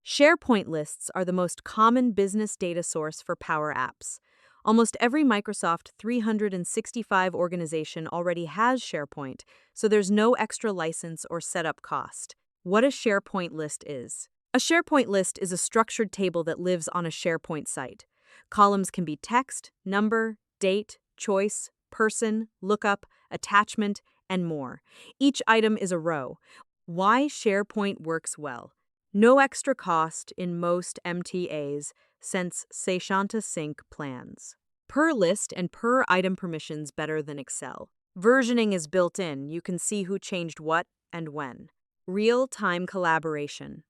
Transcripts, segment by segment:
SharePoint lists are the most common business data source for Power Apps. Almost every Microsoft 365 organization already has SharePoint, so there's no extra license or setup cost. What a SharePoint list is. A SharePoint list is a structured table that lives on a SharePoint site. Columns can be text, number, date, choice, person, lookup, attachment, and more. Each item is a row. Why SharePoint works well. No extra cost in most MTAs since Seishanta Sync plans. Per list and per item permissions better than Excel. Versioning is built in. You can see who changed what and when. Real-time collaboration.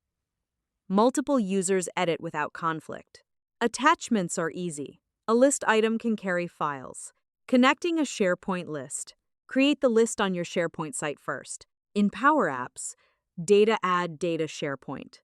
Multiple users edit without conflict. Attachments are easy. A list item can carry files. Connecting a SharePoint list. Create the list on your SharePoint site first. In Power Apps, add data SharePoint.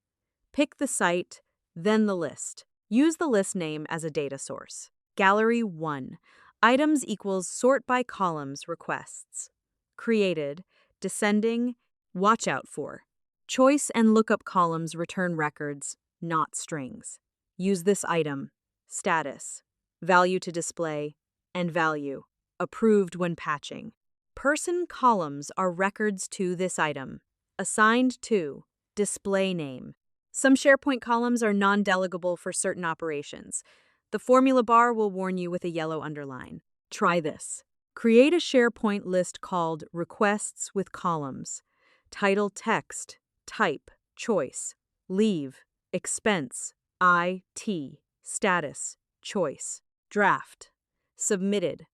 Pick the site, then the list. Use the list name as a data source. Gallery 1. Items equals SortByColumns requests. Created, descending, watch out for. Choice and lookup columns return records, not strings. Use this item, status, value to display, and value, approved when patching. Person columns are records to this item, assigned to display name. Some SharePoint columns are non-delegable for certain operations. The formula bar will warn you with a yellow underline. Try this. Create a SharePoint list called Requests with Columns. Title text, type, choice, leave, expense, IT, status, choice, draft, submitted,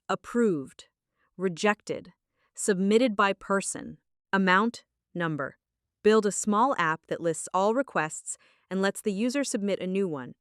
approved, rejected, submitted by person, amount, number. Build a small app that lists all requests and lets the user submit a new one.